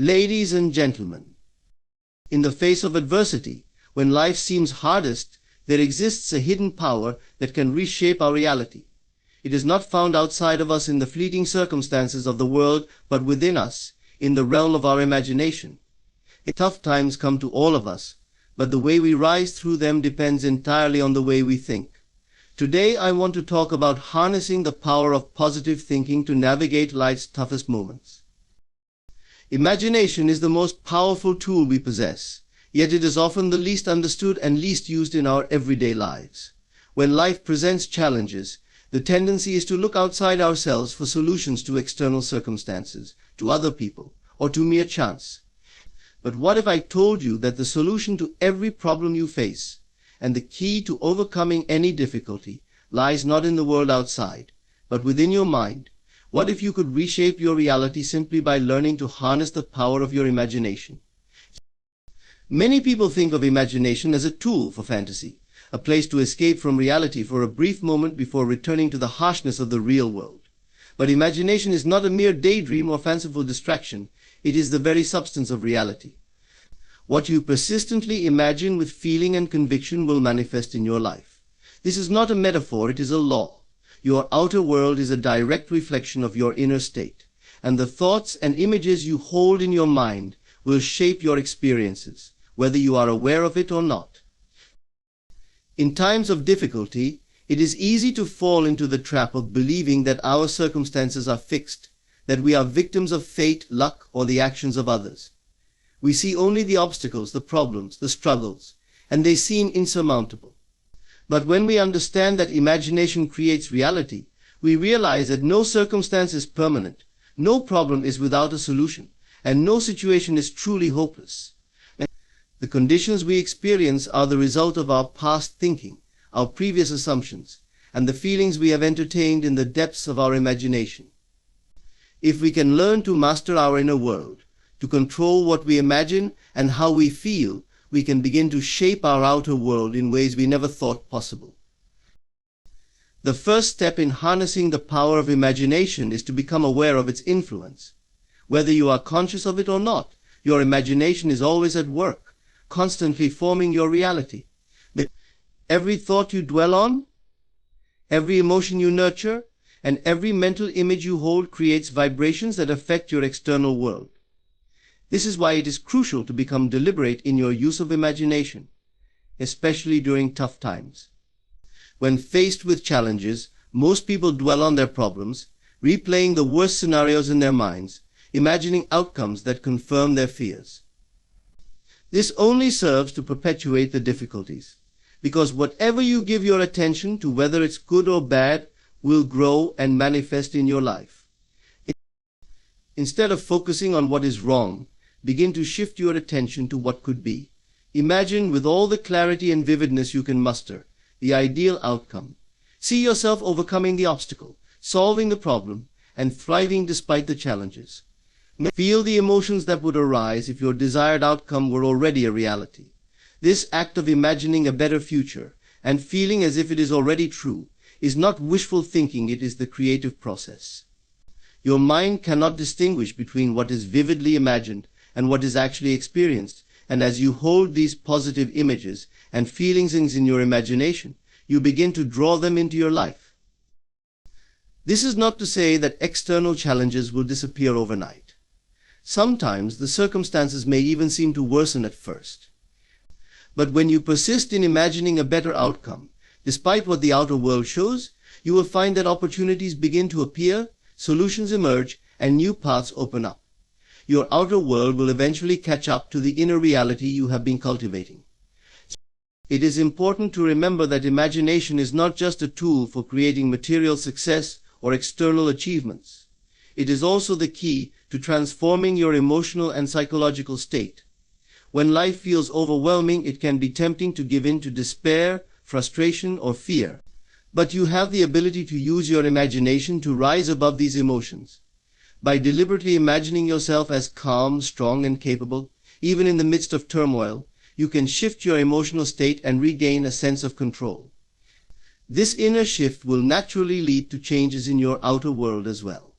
Ladies and gentlemen, in the face of adversity, when life seems hardest, there exists a hidden power that can reshape our reality. It is not found outside of us in the fleeting circumstances of the world, but within us, in the realm of our imagination. Tough times come to all of us, but the way we rise through them depends entirely on the way we think. Today I want to talk about harnessing the power of positive thinking to navigate life's toughest moments. Imagination is the most powerful tool we possess, yet it is often the least understood and least used in our everyday lives. When life presents challenges, the tendency is to look outside ourselves for solutions to external circumstances, to other people, or to mere chance. But what if I told you that the solution to every problem you face, and the key to overcoming any difficulty, lies not in the world outside, but within your mind? What if you could reshape your reality simply by learning to harness the power of your imagination? Many people think of imagination as a tool for fantasy, a place to escape from reality for a brief moment before returning to the harshness of the real world. But imagination is not a mere daydream or fanciful distraction. It is the very substance of reality. What you persistently imagine with feeling and conviction will manifest in your life. This is not a metaphor, it is a law. Your outer world is a direct reflection of your inner state, and the thoughts and images you hold in your mind will shape your experiences, whether you are aware of it or not. In times of difficulty, it is easy to fall into the trap of believing that our circumstances are fixed, that we are victims of fate, luck, or the actions of others. We see only the obstacles, the problems, the struggles, and they seem insurmountable. But when we understand that imagination creates reality, we realize that no circumstance is permanent, no problem is without a solution, and no situation is truly hopeless. The conditions we experience are the result of our past thinking, our previous assumptions, and the feelings we have entertained in the depths of our imagination. If we can learn to master our inner world, to control what we imagine and how we feel, we can begin to shape our outer world in ways we never thought possible. The first step in harnessing the power of imagination is to become aware of its influence. Whether you are conscious of it or not, your imagination is always at work, constantly forming your reality. Every thought you dwell on, every emotion you nurture, and every mental image you hold creates vibrations that affect your external world. This is why it is crucial to become deliberate in your use of imagination, especially during tough times. When faced with challenges, most people dwell on their problems, replaying the worst scenarios in their minds, imagining outcomes that confirm their fears. This only serves to perpetuate the difficulties, because whatever you give your attention to, whether it's good or bad, will grow and manifest in your life. Instead of focusing on what is wrong, begin to shift your attention to what could be. Imagine with all the clarity and vividness you can muster the ideal outcome. See yourself overcoming the obstacle, solving the problem, and thriving despite the challenges. Feel the emotions that would arise if your desired outcome were already a reality. This act of imagining a better future and feeling as if it is already true is not wishful thinking, it is the creative process. Your mind cannot distinguish between what is vividly imagined and what is actually experienced, and as you hold these positive images and feelings in your imagination, you begin to draw them into your life. This is not to say that external challenges will disappear overnight. Sometimes the circumstances may even seem to worsen at first. But when you persist in imagining a better outcome, despite what the outer world shows, you will find that opportunities begin to appear, solutions emerge, and new paths open up. Your outer world will eventually catch up to the inner reality you have been cultivating. It is important to remember that imagination is not just a tool for creating material success or external achievements. It is also the key to transforming your emotional and psychological state. When life feels overwhelming, it can be tempting to give in to despair, frustration, or fear. But you have the ability to use your imagination to rise above these emotions. By deliberately imagining yourself as calm, strong, and capable, even in the midst of turmoil, you can shift your emotional state and regain a sense of control. This inner shift will naturally lead to changes in your outer world as well.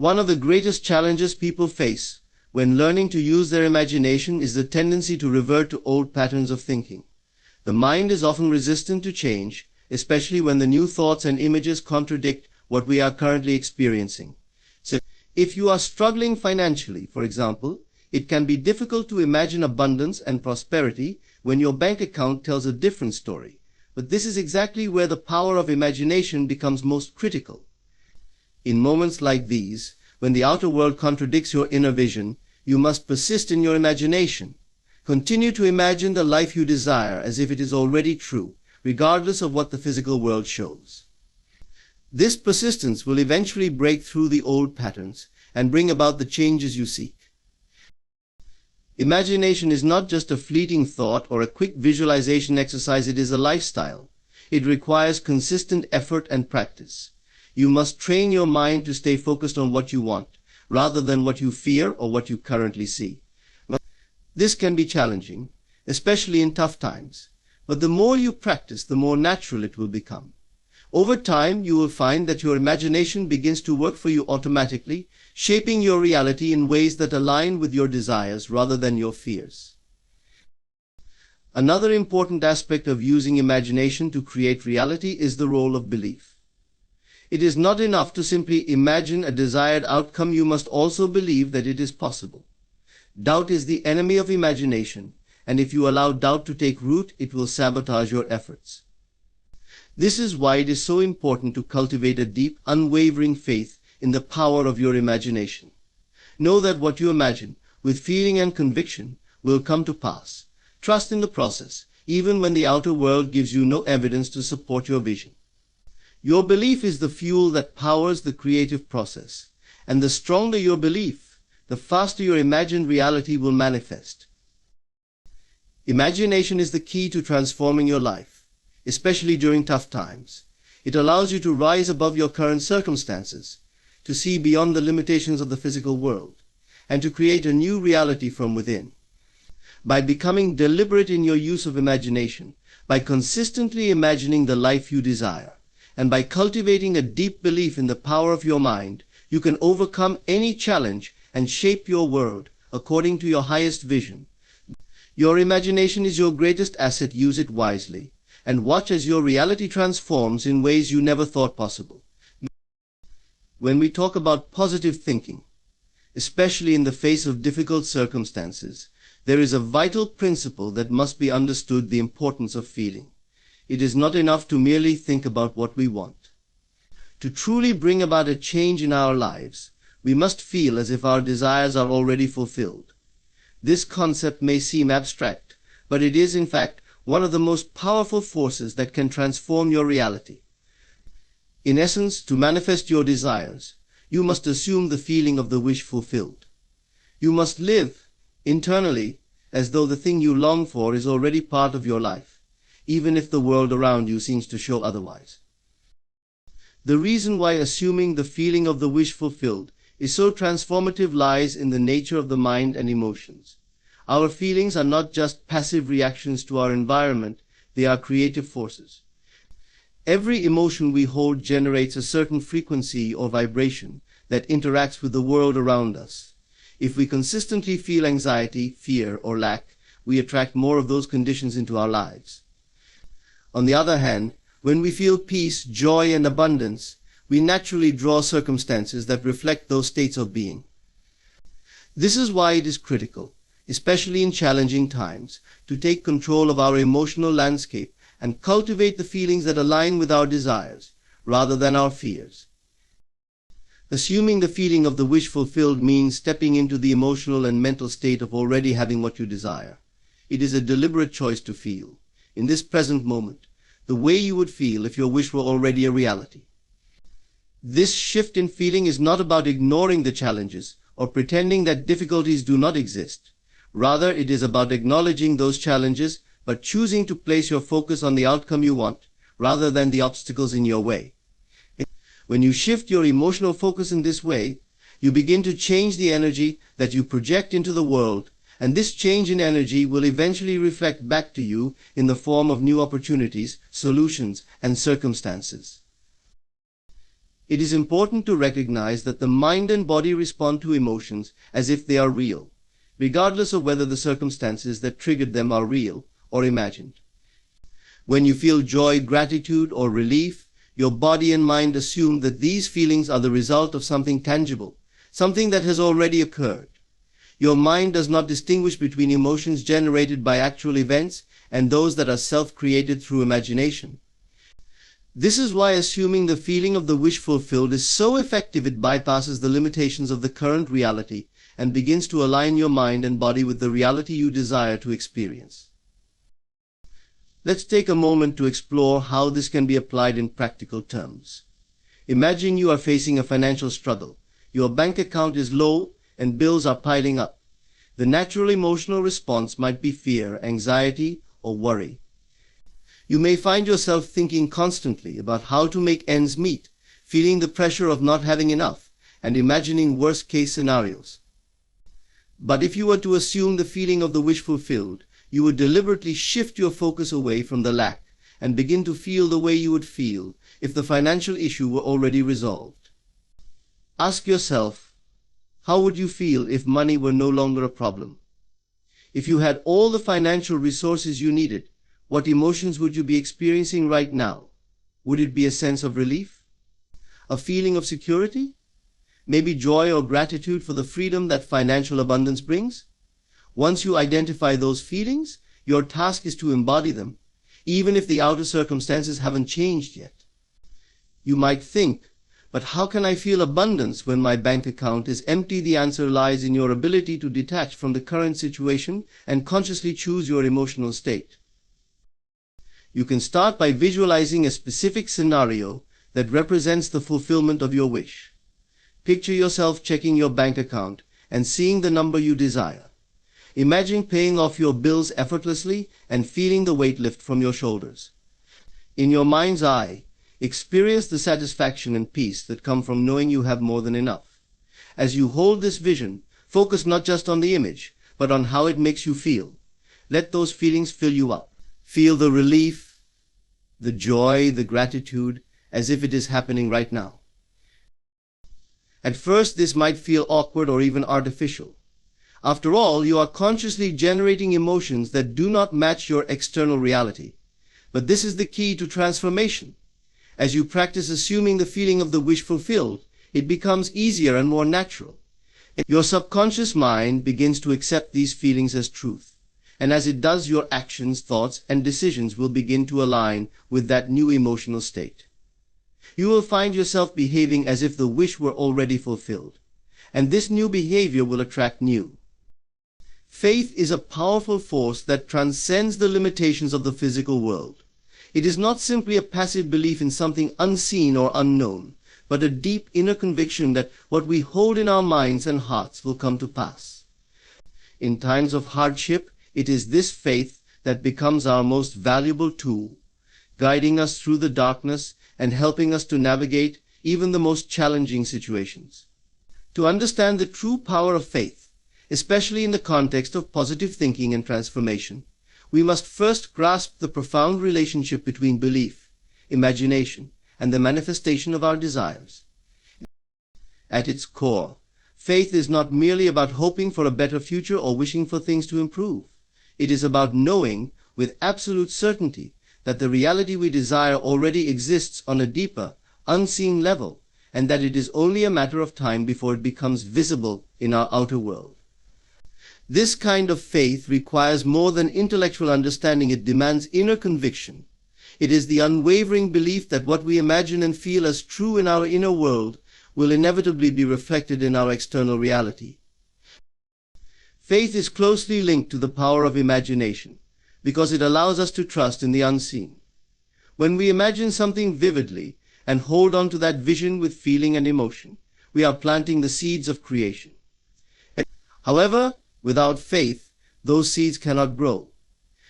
One of the greatest challenges people face when learning to use their imagination is the tendency to revert to old patterns of thinking. The mind is often resistant to change, especially when the new thoughts and images contradict what we are currently experiencing. So, if you are struggling financially, for example, it can be difficult to imagine abundance and prosperity when your bank account tells a different story. But this is exactly where the power of imagination becomes most critical. In moments like these, when the outer world contradicts your inner vision, you must persist in your imagination. Continue to imagine the life you desire as if it is already true, regardless of what the physical world shows. This persistence will eventually break through the old patterns and bring about the changes you seek. Imagination is not just a fleeting thought or a quick visualization exercise, it is a lifestyle. It requires consistent effort and practice. You must train your mind to stay focused on what you want, rather than what you fear or what you currently see. This can be challenging, especially in tough times, but the more you practice, the more natural it will become. Over time, you will find that your imagination begins to work for you automatically, shaping your reality in ways that align with your desires rather than your fears. Another important aspect of using imagination to create reality is the role of belief. It is not enough to simply imagine a desired outcome, you must also believe that it is possible. Doubt is the enemy of imagination, and if you allow doubt to take root, it will sabotage your efforts. This is why it is so important to cultivate a deep, unwavering faith in the power of your imagination. Know that what you imagine, with feeling and conviction, will come to pass. Trust in the process, even when the outer world gives you no evidence to support your vision. Your belief is the fuel that powers the creative process, and the stronger your belief, the faster your imagined reality will manifest. Imagination is the key to transforming your life, especially during tough times. It allows you to rise above your current circumstances, to see beyond the limitations of the physical world, and to create a new reality from within. By becoming deliberate in your use of imagination, by consistently imagining the life you desire, and by cultivating a deep belief in the power of your mind, you can overcome any challenge and shape your world according to your highest vision. Your imagination is your greatest asset. Use it wisely, and watch as your reality transforms in ways you never thought possible. When we talk about positive thinking, especially in the face of difficult circumstances, there is a vital principle that must be understood: the importance of feeling. It is not enough to merely think about what we want. To truly bring about a change in our lives, we must feel as if our desires are already fulfilled. This concept may seem abstract, but it is in fact one of the most powerful forces that can transform your reality. In essence, to manifest your desires, you must assume the feeling of the wish fulfilled. You must live internally as though the thing you long for is already part of your life, even if the world around you seems to show otherwise. The reason why assuming the feeling of the wish fulfilled is so transformative lies in the nature of the mind and emotions. Our feelings are not just passive reactions to our environment, they are creative forces. Every emotion we hold generates a certain frequency or vibration that interacts with the world around us. If we consistently feel anxiety, fear, or lack, we attract more of those conditions into our lives. On the other hand, when we feel peace, joy, and abundance, we naturally draw circumstances that reflect those states of being. This is why it is critical, especially in challenging times, to take control of our emotional landscape and cultivate the feelings that align with our desires, rather than our fears. Assuming the feeling of the wish fulfilled means stepping into the emotional and mental state of already having what you desire. It is a deliberate choice to feel, in this present moment, the way you would feel if your wish were already a reality. This shift in feeling is not about ignoring the challenges or pretending that difficulties do not exist. Rather, it is about acknowledging those challenges, but choosing to place your focus on the outcome you want, rather than the obstacles in your way. When you shift your emotional focus in this way, you begin to change the energy that you project into the world, and this change in energy will eventually reflect back to you in the form of new opportunities, solutions, and circumstances. It is important to recognize that the mind and body respond to emotions as if they are real, regardless of whether the circumstances that triggered them are real or imagined. When you feel joy, gratitude, or relief, your body and mind assume that these feelings are the result of something tangible, something that has already occurred. Your mind does not distinguish between emotions generated by actual events and those that are self-created through imagination. This is why assuming the feeling of the wish fulfilled is so effective. It bypasses the limitations of the current reality and begins to align your mind and body with the reality you desire to experience. Let's take a moment to explore how this can be applied in practical terms. Imagine you are facing a financial struggle. Your bank account is low and bills are piling up. The natural emotional response might be fear, anxiety, or worry. You may find yourself thinking constantly about how to make ends meet, feeling the pressure of not having enough, and imagining worst-case scenarios. But if you were to assume the feeling of the wish fulfilled, you would deliberately shift your focus away from the lack and begin to feel the way you would feel if the financial issue were already resolved. Ask yourself, how would you feel if money were no longer a problem? If you had all the financial resources you needed, what emotions would you be experiencing right now? Would it be a sense of relief? A feeling of security? Maybe joy or gratitude for the freedom that financial abundance brings? Once you identify those feelings, your task is to embody them, even if the outer circumstances haven't changed yet. You might think, but how can I feel abundance when my bank account is empty? The answer lies in your ability to detach from the current situation and consciously choose your emotional state. You can start by visualizing a specific scenario that represents the fulfillment of your wish. Picture yourself checking your bank account and seeing the number you desire. Imagine paying off your bills effortlessly and feeling the weight lift from your shoulders. In your mind's eye, experience the satisfaction and peace that come from knowing you have more than enough. As you hold this vision, focus not just on the image, but on how it makes you feel. Let those feelings fill you up. Feel the relief, the joy, the gratitude, as if it is happening right now. At first, this might feel awkward or even artificial. After all, you are consciously generating emotions that do not match your external reality. But this is the key to transformation. As you practice assuming the feeling of the wish fulfilled, it becomes easier and more natural. Your subconscious mind begins to accept these feelings as truth. And as it does, your actions, thoughts, and decisions will begin to align with that new emotional state. You will find yourself behaving as if the wish were already fulfilled. And this new behavior will attract new. Faith is a powerful force that transcends the limitations of the physical world. It is not simply a passive belief in something unseen or unknown, but a deep inner conviction that what we hold in our minds and hearts will come to pass. In times of hardship, it is this faith that becomes our most valuable tool, guiding us through the darkness and helping us to navigate even the most challenging situations. To understand the true power of faith, especially in the context of positive thinking and transformation, we must first grasp the profound relationship between belief, imagination, and the manifestation of our desires. At its core, faith is not merely about hoping for a better future or wishing for things to improve. It is about knowing with absolute certainty that the reality we desire already exists on a deeper, unseen level, and that it is only a matter of time before it becomes visible in our outer world. This kind of faith requires more than intellectual understanding. It demands inner conviction. It is the unwavering belief that what we imagine and feel as true in our inner world will inevitably be reflected in our external reality. Faith is closely linked to the power of imagination, because it allows us to trust in the unseen. When we imagine something vividly and hold on to that vision with feeling and emotion, we are planting the seeds of creation. However, without faith, those seeds cannot grow.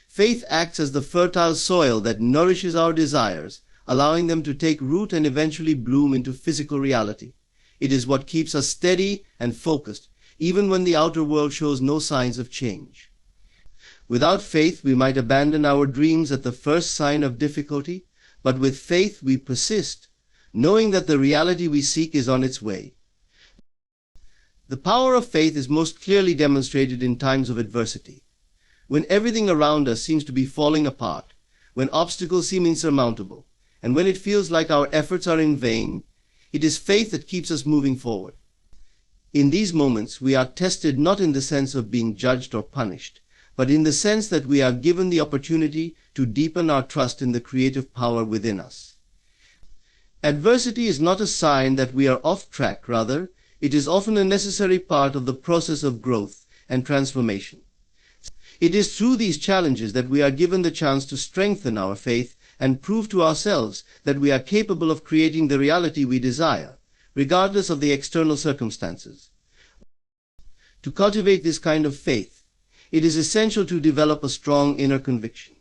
Faith acts as the fertile soil that nourishes our desires, allowing them to take root and eventually bloom into physical reality. It is what keeps us steady and focused, even when the outer world shows no signs of change. Without faith, we might abandon our dreams at the first sign of difficulty, but with faith we persist, knowing that the reality we seek is on its way. The power of faith is most clearly demonstrated in times of adversity. When everything around us seems to be falling apart, when obstacles seem insurmountable, and when it feels like our efforts are in vain, it is faith that keeps us moving forward. In these moments, we are tested not in the sense of being judged or punished, but in the sense that we are given the opportunity to deepen our trust in the creative power within us. Adversity is not a sign that we are off track. Rather, it is often a necessary part of the process of growth and transformation. It is through these challenges that we are given the chance to strengthen our faith and prove to ourselves that we are capable of creating the reality we desire, regardless of the external circumstances. To cultivate this kind of faith, it is essential to develop a strong inner conviction.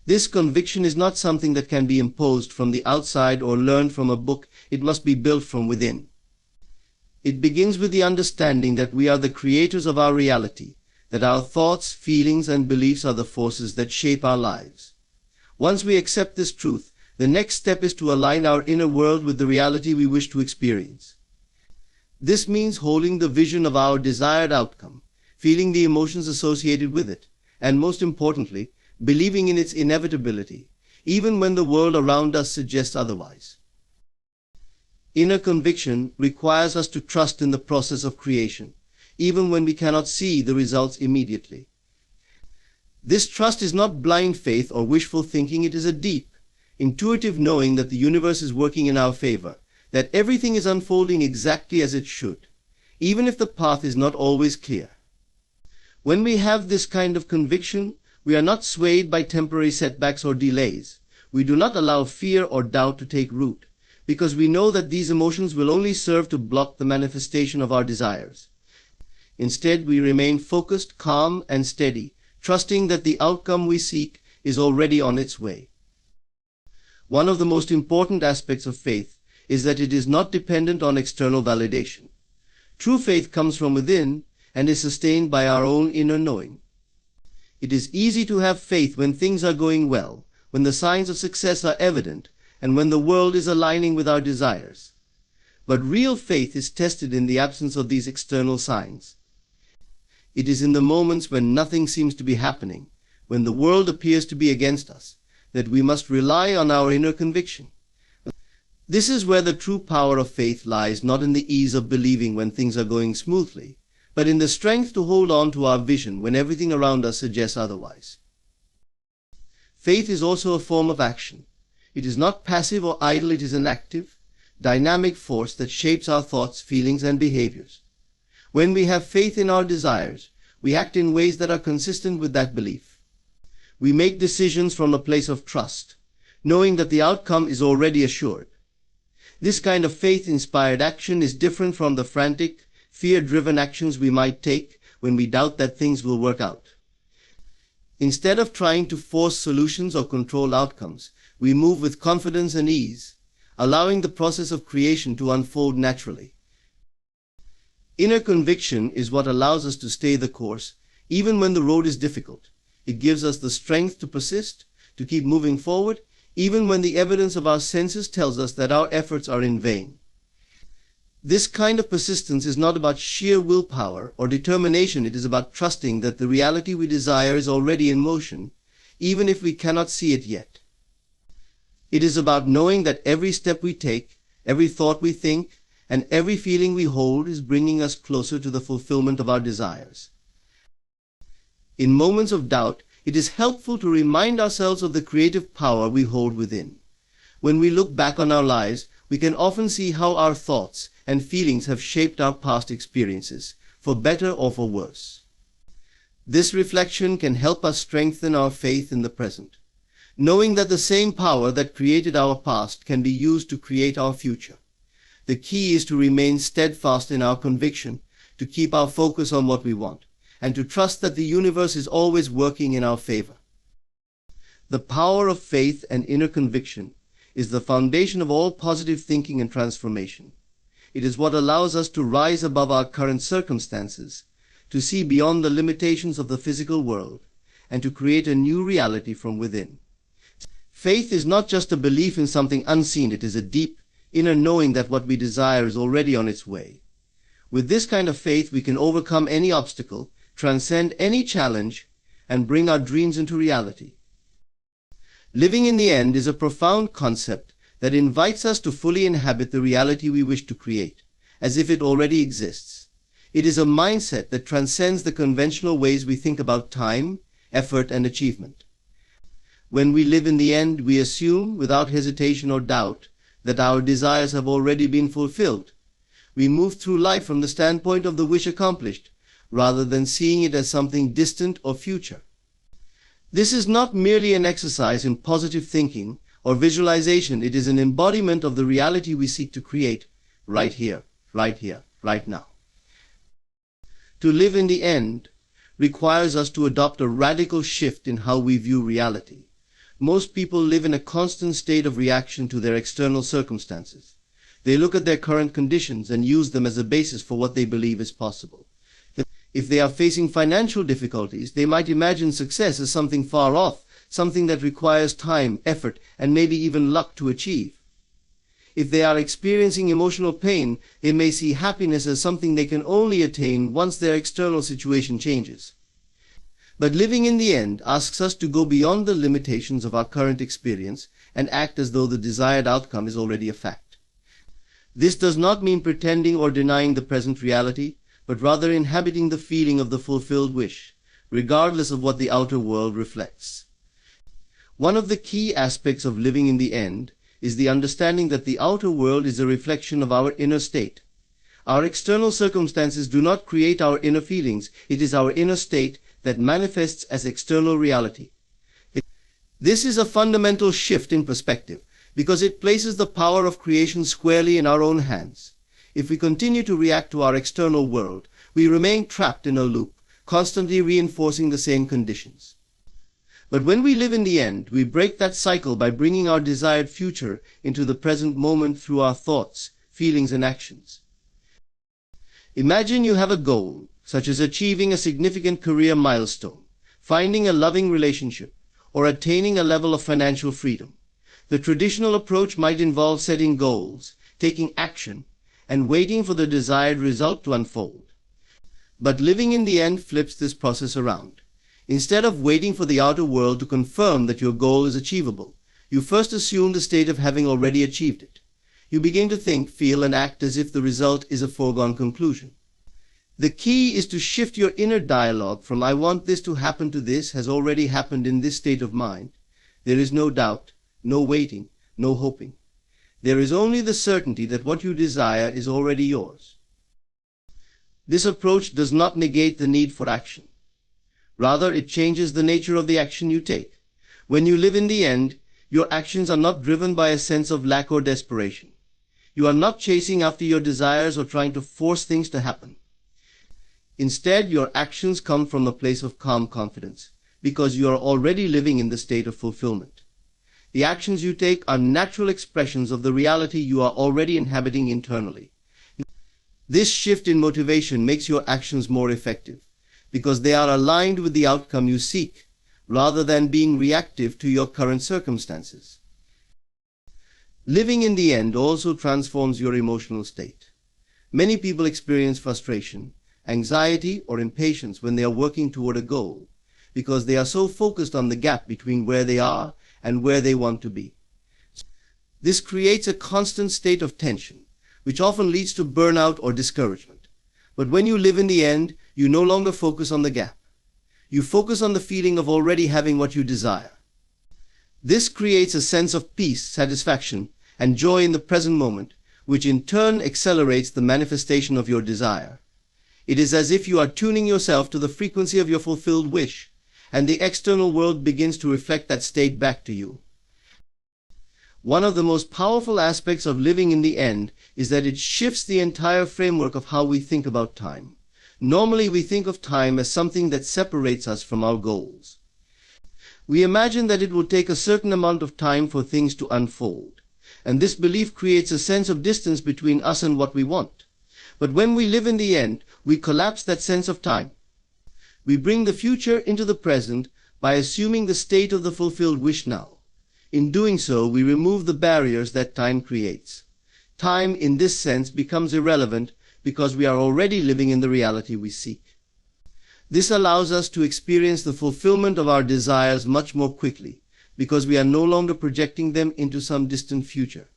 This conviction is not something that can be imposed from the outside or learned from a book. It must be built from within. It begins with the understanding that we are the creators of our reality, that our thoughts, feelings, and beliefs are the forces that shape our lives. Once we accept this truth, the next step is to align our inner world with the reality we wish to experience. This means holding the vision of our desired outcome, feeling the emotions associated with it, and most importantly, believing in its inevitability, even when the world around us suggests otherwise. Inner conviction requires us to trust in the process of creation, even when we cannot see the results immediately. This trust is not blind faith or wishful thinking. It is a deep, intuitive knowing that the universe is working in our favor, that everything is unfolding exactly as it should, even if the path is not always clear. When we have this kind of conviction, we are not swayed by temporary setbacks or delays. We do not allow fear or doubt to take root, because we know that these emotions will only serve to block the manifestation of our desires. Instead, we remain focused, calm, and steady, trusting that the outcome we seek is already on its way. One of the most important aspects of faith is that it is not dependent on external validation. True faith comes from within and is sustained by our own inner knowing. It is easy to have faith when things are going well, when the signs of success are evident, and when the world is aligning with our desires. But real faith is tested in the absence of these external signs. It is in the moments when nothing seems to be happening, when the world appears to be against us, that we must rely on our inner conviction. This is where the true power of faith lies, not in the ease of believing when things are going smoothly, but in the strength to hold on to our vision when everything around us suggests otherwise. Faith is also a form of action. It is not passive or idle. It is an active, dynamic force that shapes our thoughts, feelings, and behaviors. When we have faith in our desires, we act in ways that are consistent with that belief. We make decisions from a place of trust, knowing that the outcome is already assured. This kind of faith-inspired action is different from the frantic, fear-driven actions we might take when we doubt that things will work out. Instead of trying to force solutions or control outcomes, we move with confidence and ease, allowing the process of creation to unfold naturally. Inner conviction is what allows us to stay the course, even when the road is difficult. It gives us the strength to persist, to keep moving forward, even when the evidence of our senses tells us that our efforts are in vain. This kind of persistence is not about sheer willpower or determination. It is about trusting that the reality we desire is already in motion, even if we cannot see it yet. It is about knowing that every step we take, every thought we think, and every feeling we hold is bringing us closer to the fulfillment of our desires. In moments of doubt, it is helpful to remind ourselves of the creative power we hold within. When we look back on our lives, we can often see how our thoughts and feelings have shaped our past experiences, for better or for worse. This reflection can help us strengthen our faith in the present, knowing that the same power that created our past can be used to create our future. The key is to remain steadfast in our conviction, to keep our focus on what we want, and to trust that the universe is always working in our favor. The power of faith and inner conviction is the foundation of all positive thinking and transformation. It is what allows us to rise above our current circumstances, to see beyond the limitations of the physical world, and to create a new reality from within. Faith is not just a belief in something unseen. It is a deep, inner knowing that what we desire is already on its way. With this kind of faith, we can overcome any obstacle, transcend any challenge, and bring our dreams into reality. Living in the end is a profound concept that invites us to fully inhabit the reality we wish to create, as if it already exists. It is a mindset that transcends the conventional ways we think about time, effort, and achievement. When we live in the end, we assume, without hesitation or doubt, that our desires have already been fulfilled. We move through life from the standpoint of the wish accomplished, rather than seeing it as something distant or future. This is not merely an exercise in positive thinking or visualization. It is an embodiment of the reality we seek to create right here, right now. To live in the end requires us to adopt a radical shift in how we view reality. Most people live in a constant state of reaction to their external circumstances. They look at their current conditions and use them as a basis for what they believe is possible. If they are facing financial difficulties, they might imagine success as something far off, something that requires time, effort, and maybe even luck to achieve. If they are experiencing emotional pain, they may see happiness as something they can only attain once their external situation changes. But living in the end asks us to go beyond the limitations of our current experience and act as though the desired outcome is already a fact. This does not mean pretending or denying the present reality, but rather inhabiting the feeling of the fulfilled wish, regardless of what the outer world reflects. One of the key aspects of living in the end is the understanding that the outer world is a reflection of our inner state. Our external circumstances do not create our inner feelings. It is our inner state that manifests as external reality. This is a fundamental shift in perspective, because it places the power of creation squarely in our own hands. If we continue to react to our external world, we remain trapped in a loop, constantly reinforcing the same conditions. But when we live in the end, we break that cycle by bringing our desired future into the present moment through our thoughts, feelings, and actions. Imagine you have a goal, such as achieving a significant career milestone, finding a loving relationship, or attaining a level of financial freedom. The traditional approach might involve setting goals, taking action, and waiting for the desired result to unfold. But living in the end flips this process around. Instead of waiting for the outer world to confirm that your goal is achievable, you first assume the state of having already achieved it. You begin to think, feel, and act as if the result is a foregone conclusion. The key is to shift your inner dialogue from "I want this to happen" to "this has already happened in this state of mind." There is no doubt, no waiting, no hoping. There is only the certainty that what you desire is already yours. This approach does not negate the need for action. Rather, it changes the nature of the action you take. When you live in the end, your actions are not driven by a sense of lack or desperation. You are not chasing after your desires or trying to force things to happen. Instead, your actions come from a place of calm confidence, because you are already living in the state of fulfillment. The actions you take are natural expressions of the reality you are already inhabiting internally. This shift in motivation makes your actions more effective, because they are aligned with the outcome you seek, rather than being reactive to your current circumstances. Living in the end also transforms your emotional state. Many people experience frustration, anxiety, or impatience when they are working toward a goal, because they are so focused on the gap between where they are and where they want to be. This creates a constant state of tension, which often leads to burnout or discouragement. But when you live in the end, you no longer focus on the gap. You focus on the feeling of already having what you desire. This creates a sense of peace, satisfaction, and joy in the present moment, which in turn accelerates the manifestation of your desire. It is as if you are tuning yourself to the frequency of your fulfilled wish, and the external world begins to reflect that state back to you. One of the most powerful aspects of living in the end is that it shifts the entire framework of how we think about time. Normally, we think of time as something that separates us from our goals. We imagine that it will take a certain amount of time for things to unfold, and this belief creates a sense of distance between us and what we want. But when we live in the end, we collapse that sense of time. We bring the future into the present by assuming the state of the fulfilled wish now. In doing so, we remove the barriers that time creates. Time, in this sense, becomes irrelevant because we are already living in the reality we seek. This allows us to experience the fulfillment of our desires much more quickly, because we are no longer projecting them into some distant future.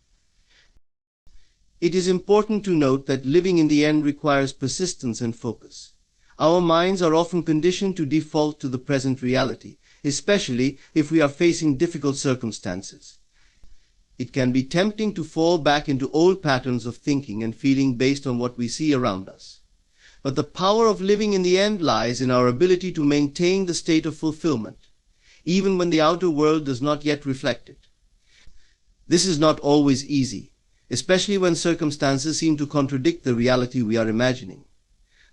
It is important to note that living in the end requires persistence and focus. Our minds are often conditioned to default to the present reality, especially if we are facing difficult circumstances. It can be tempting to fall back into old patterns of thinking and feeling based on what we see around us. But the power of living in the end lies in our ability to maintain the state of fulfillment, even when the outer world does not yet reflect it. This is not always easy, especially when circumstances seem to contradict the reality we are imagining.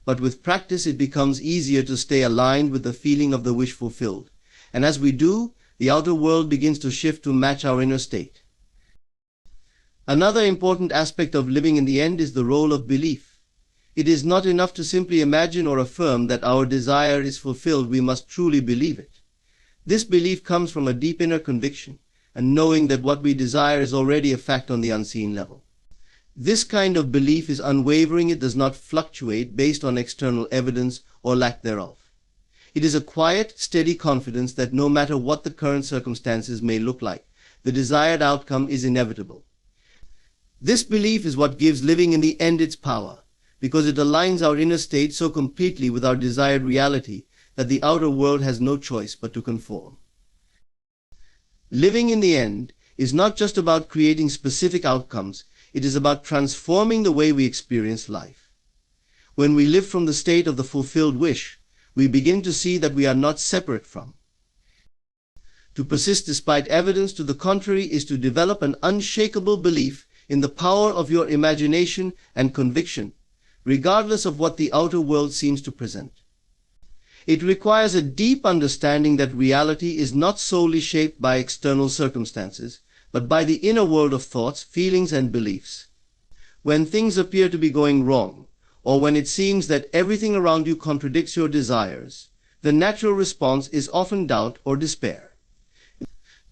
But with practice, it becomes easier to stay aligned with the feeling of the wish fulfilled. And as we do, the outer world begins to shift to match our inner state. Another important aspect of living in the end is the role of belief. It is not enough to simply imagine or affirm that our desire is fulfilled. We must truly believe it. This belief comes from a deep inner conviction and knowing that what we desire is already a fact on the unseen level. This kind of belief is unwavering. It does not fluctuate based on external evidence or lack thereof. It is a quiet, steady confidence that no matter what the current circumstances may look like, the desired outcome is inevitable. This belief is what gives living in the end its power, because it aligns our inner state so completely with our desired reality that the outer world has no choice but to conform. Living in the end is not just about creating specific outcomes. It is about transforming the way we experience life. When we live from the state of the fulfilled wish, we begin to see that we are not separate from. To persist despite evidence to the contrary is to develop an unshakable belief in the power of your imagination and conviction, regardless of what the outer world seems to present. It requires a deep understanding that reality is not solely shaped by external circumstances, but by the inner world of thoughts, feelings, and beliefs. When things appear to be going wrong, or when it seems that everything around you contradicts your desires, the natural response is often doubt or despair.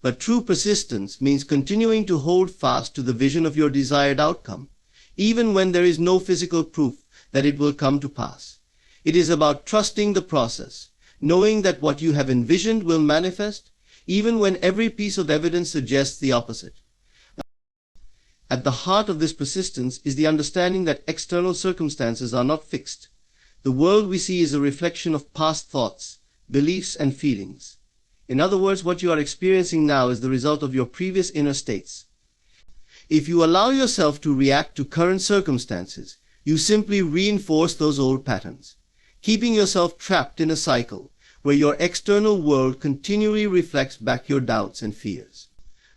But true persistence means continuing to hold fast to the vision of your desired outcome, even when there is no physical proof that it will come to pass. It is about trusting the process, knowing that what you have envisioned will manifest, even when every piece of evidence suggests the opposite. At the heart of this persistence is the understanding that external circumstances are not fixed. The world we see is a reflection of past thoughts, beliefs, and feelings. In other words, what you are experiencing now is the result of your previous inner states. If you allow yourself to react to current circumstances, you simply reinforce those old patterns, keeping yourself trapped in a cycle where your external world continually reflects back your doubts and fears.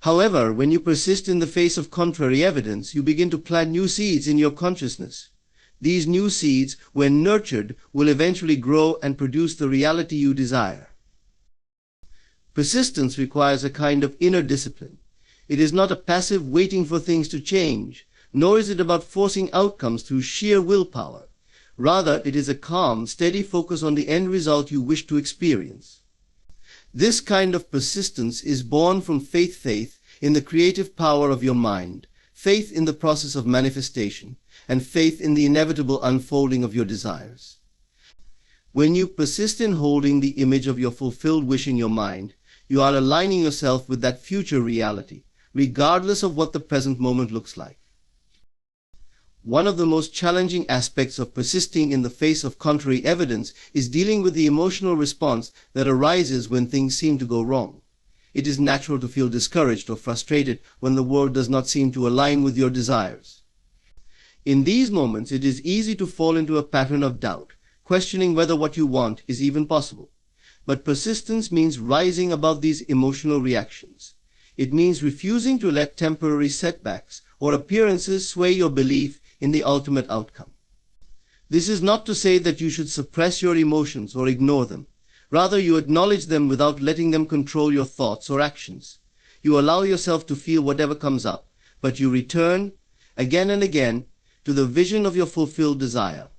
However, when you persist in the face of contrary evidence, you begin to plant new seeds in your consciousness. These new seeds, when nurtured, will eventually grow and produce the reality you desire. Persistence requires a kind of inner discipline. It is not a passive waiting for things to change, nor is it about forcing outcomes through sheer willpower. Rather, it is a calm, steady focus on the end result you wish to experience. This kind of persistence is born from faith in the creative power of your mind, faith in the process of manifestation, and faith in the inevitable unfolding of your desires. When you persist in holding the image of your fulfilled wish in your mind, you are aligning yourself with that future reality, regardless of what the present moment looks like. One of the most challenging aspects of persisting in the face of contrary evidence is dealing with the emotional response that arises when things seem to go wrong. It is natural to feel discouraged or frustrated when the world does not seem to align with your desires. In these moments, it is easy to fall into a pattern of doubt, questioning whether what you want is even possible. But persistence means rising above these emotional reactions. It means refusing to let temporary setbacks or appearances sway your belief in the ultimate outcome. This is not to say that you should suppress your emotions or ignore them. Rather, you acknowledge them without letting them control your thoughts or actions. You allow yourself to feel whatever comes up, but you return, again and again, to the vision of your fulfilled desire.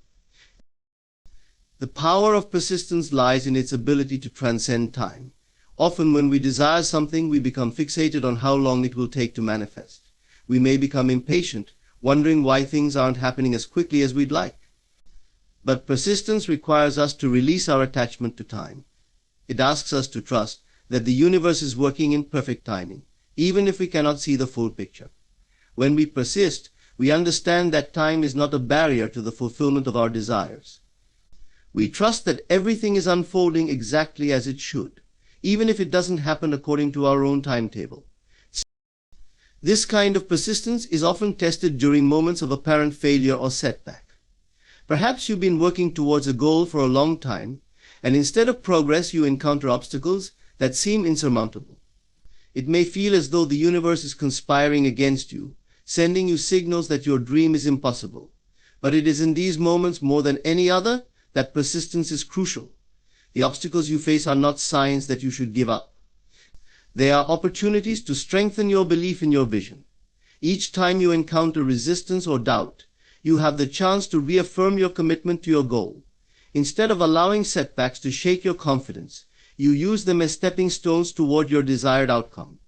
The power of persistence lies in its ability to transcend time. Often when we desire something, we become fixated on how long it will take to manifest. We may become impatient wondering why things aren't happening as quickly as we'd like. But persistence requires us to release our attachment to time. It asks us to trust that the universe is working in perfect timing, even if we cannot see the full picture. When we persist, we understand that time is not a barrier to the fulfillment of our desires. We trust that everything is unfolding exactly as it should, even if it doesn't happen according to our own timetable. This kind of persistence is often tested during moments of apparent failure or setback. Perhaps you've been working towards a goal for a long time, and instead of progress you encounter obstacles that seem insurmountable. It may feel as though the universe is conspiring against you, sending you signals that your dream is impossible. But it is in these moments more than any other that persistence is crucial. The obstacles you face are not signs that you should give up. They are opportunities to strengthen your belief in your vision. Each time you encounter resistance or doubt, you have the chance to reaffirm your commitment to your goal. Instead of allowing setbacks to shake your confidence, you use them as stepping stones toward your desired outcome.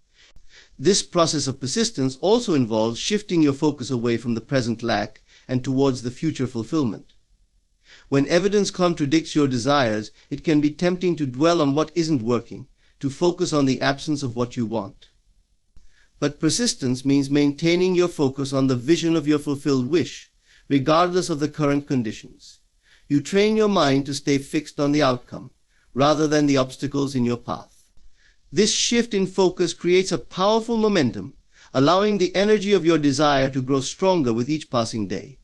This process of persistence also involves shifting your focus away from the present lack and towards the future fulfillment. When evidence contradicts your desires, it can be tempting to dwell on what isn't working, to focus on the absence of what you want. But persistence means maintaining your focus on the vision of your fulfilled wish, regardless of the current conditions. You train your mind to stay fixed on the outcome, rather than the obstacles in your path. This shift in focus creates a powerful momentum, allowing the energy of your desire to grow stronger with each passing day.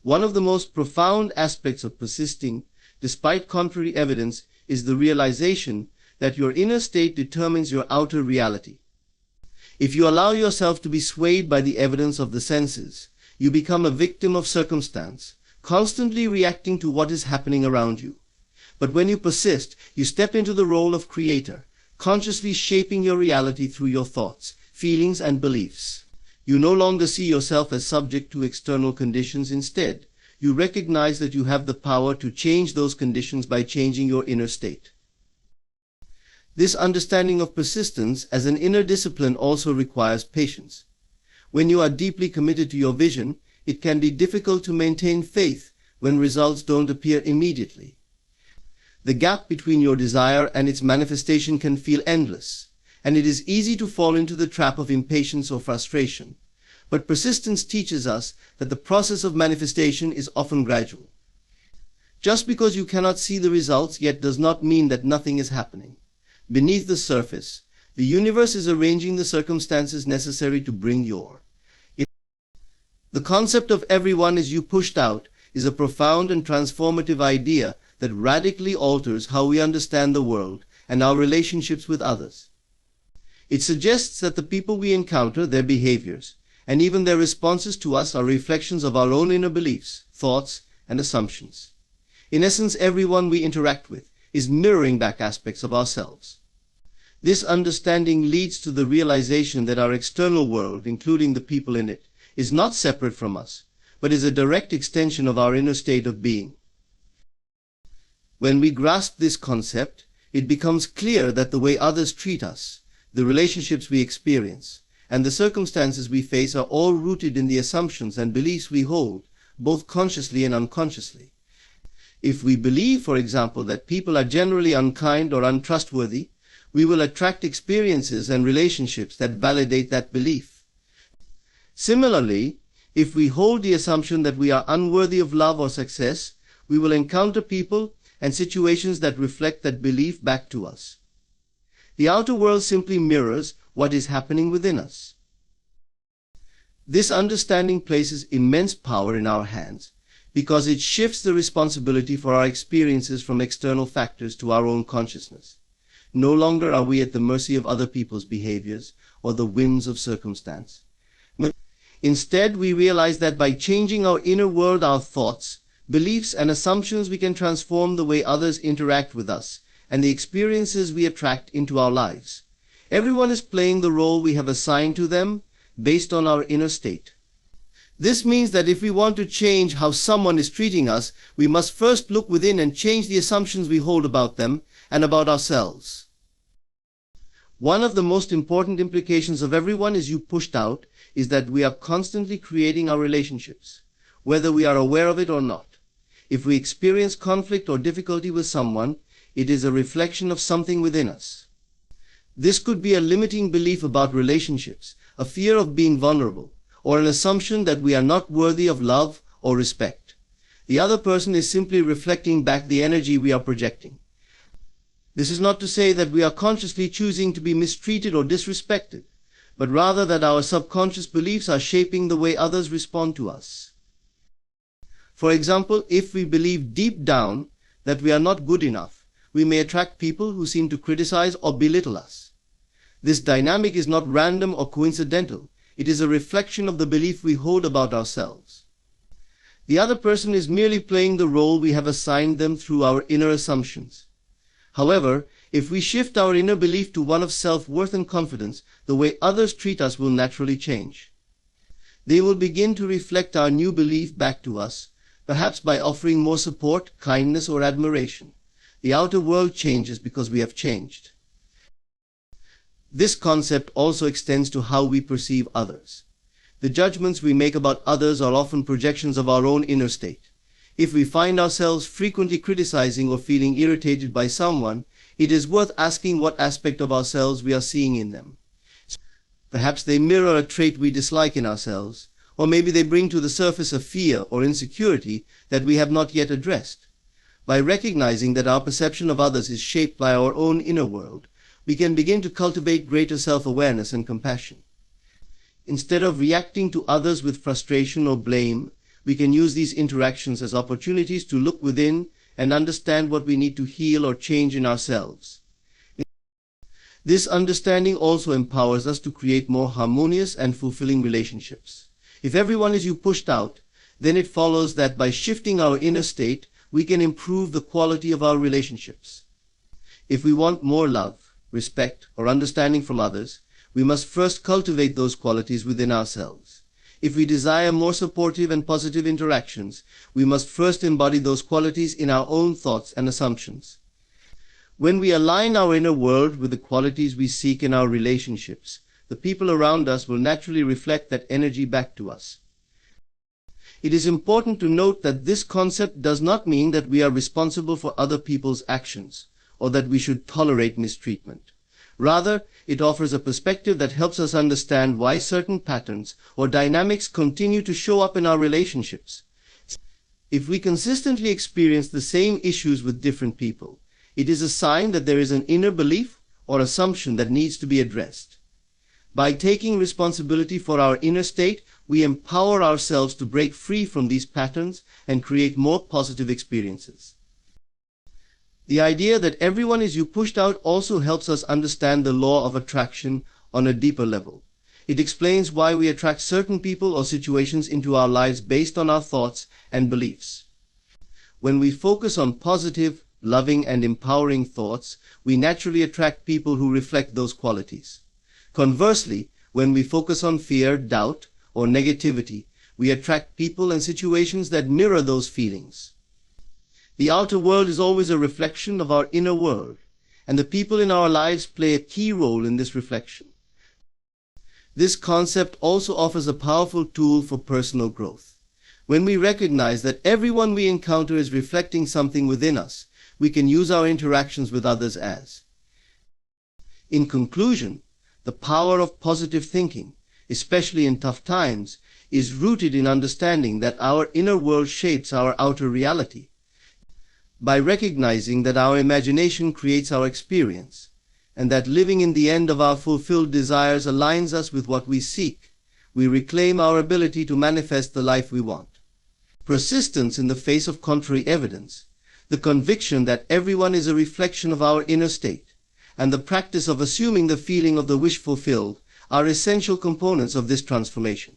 One of the most profound aspects of persisting, despite contrary evidence, is the realization that your inner state determines your outer reality. If you allow yourself to be swayed by the evidence of the senses, you become a victim of circumstance, constantly reacting to what is happening around you. But when you persist, you step into the role of creator, consciously shaping your reality through your thoughts, feelings, and beliefs. You no longer see yourself as subject to external conditions. Instead, you recognize that you have the power to change those conditions by changing your inner state. This understanding of persistence as an inner discipline also requires patience. When you are deeply committed to your vision, it can be difficult to maintain faith when results don't appear immediately. The gap between your desire and its manifestation can feel endless, and it is easy to fall into the trap of impatience or frustration. But persistence teaches us that the process of manifestation is often gradual. Just because you cannot see the results yet does not mean that nothing is happening. Beneath the surface, the universe is arranging the circumstances necessary to bring The concept of everyone is you pushed out is a profound and transformative idea that radically alters how we understand the world and our relationships with others. It suggests that the people we encounter, their behaviors, and even their responses to us are reflections of our own inner beliefs, thoughts, and assumptions. In essence, everyone we interact with is mirroring back aspects of ourselves. This understanding leads to the realization that our external world, including the people in it, is not separate from us, but is a direct extension of our inner state of being. When we grasp this concept, it becomes clear that the way others treat us, the relationships we experience, and the circumstances we face are all rooted in the assumptions and beliefs we hold, both consciously and unconsciously. If we believe, for example, that people are generally unkind or untrustworthy, we will attract experiences and relationships that validate that belief. Similarly, if we hold the assumption that we are unworthy of love or success, we will encounter people and situations that reflect that belief back to us. The outer world simply mirrors what is happening within us. This understanding places immense power in our hands because it shifts the responsibility for our experiences from external factors to our own consciousness. No longer are we at the mercy of other people's behaviors or the whims of circumstance. Instead, we realize that by changing our inner world, our thoughts, beliefs, and assumptions, we can transform the way others interact with us and the experiences we attract into our lives. Everyone is playing the role we have assigned to them based on our inner state. This means that if we want to change how someone is treating us, we must first look within and change the assumptions we hold about them and about ourselves. One of the most important implications of everyone is you pushed out is that we are constantly creating our relationships, whether we are aware of it or not. If we experience conflict or difficulty with someone, it is a reflection of something within us. This could be a limiting belief about relationships, a fear of being vulnerable, or an assumption that we are not worthy of love or respect. The other person is simply reflecting back the energy we are projecting. This is not to say that we are consciously choosing to be mistreated or disrespected, but rather that our subconscious beliefs are shaping the way others respond to us. For example, if we believe deep down that we are not good enough, we may attract people who seem to criticize or belittle us. This dynamic is not random or coincidental. It is a reflection of the belief we hold about ourselves. The other person is merely playing the role we have assigned them through our inner assumptions. However, if we shift our inner belief to one of self-worth and confidence, the way others treat us will naturally change. They will begin to reflect our new belief back to us, perhaps by offering more support, kindness, or admiration. The outer world changes because we have changed. This concept also extends to how we perceive others. The judgments we make about others are often projections of our own inner state. If we find ourselves frequently criticizing or feeling irritated by someone, it is worth asking what aspect of ourselves we are seeing in them. Perhaps they mirror a trait we dislike in ourselves, or maybe they bring to the surface a fear or insecurity that we have not yet addressed. By recognizing that our perception of others is shaped by our own inner world, we can begin to cultivate greater self-awareness and compassion. Instead of reacting to others with frustration or blame, we can use these interactions as opportunities to look within and understand what we need to heal or change in ourselves. This understanding also empowers us to create more harmonious and fulfilling relationships. If everyone is pushed out, then it follows that by shifting our inner state, we can improve the quality of our relationships. If we want more love, respect, or understanding from others, we must first cultivate those qualities within ourselves. If we desire more supportive and positive interactions, we must first embody those qualities in our own thoughts and assumptions. When we align our inner world with the qualities we seek in our relationships, the people around us will naturally reflect that energy back to us. It is important to note that this concept does not mean that we are responsible for other people's actions, or that we should tolerate mistreatment. Rather, it offers a perspective that helps us understand why certain patterns or dynamics continue to show up in our relationships. If we consistently experience the same issues with different people, it is a sign that there is an inner belief or assumption that needs to be addressed. By taking responsibility for our inner state, we empower ourselves to break free from these patterns and create more positive experiences. The idea that everyone is pushed out also helps us understand the law of attraction on a deeper level. It explains why we attract certain people or situations into our lives based on our thoughts and beliefs. When we focus on positive, loving, and empowering thoughts, we naturally attract people who reflect those qualities. Conversely, when we focus on fear, doubt, or negativity, we attract people and situations that mirror those feelings. The outer world is always a reflection of our inner world, and the people in our lives play a key role in this reflection. This concept also offers a powerful tool for personal growth. When we recognize that everyone we encounter is reflecting something within us, we can use our interactions with others as. In conclusion, the power of positive thinking, especially in tough times, is rooted in understanding that our inner world shapes our outer reality. By recognizing that our imagination creates our experience, and that living in the end of our fulfilled desires aligns us with what we seek, we reclaim our ability to manifest the life we want. Persistence in the face of contrary evidence, the conviction that everyone is a reflection of our inner state, and the practice of assuming the feeling of the wish fulfilled are essential components of this transformation.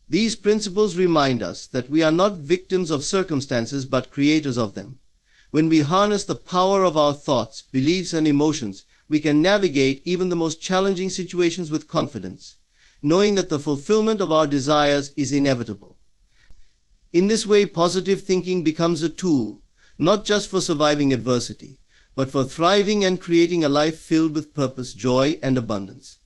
These principles remind us that we are not victims of circumstances but creators of them. When we harness the power of our thoughts, beliefs, and emotions, we can navigate even the most challenging situations with confidence, knowing that the fulfillment of our desires is inevitable. In this way, positive thinking becomes a tool, not just for surviving adversity, but for thriving and creating a life filled with purpose, joy, and abundance.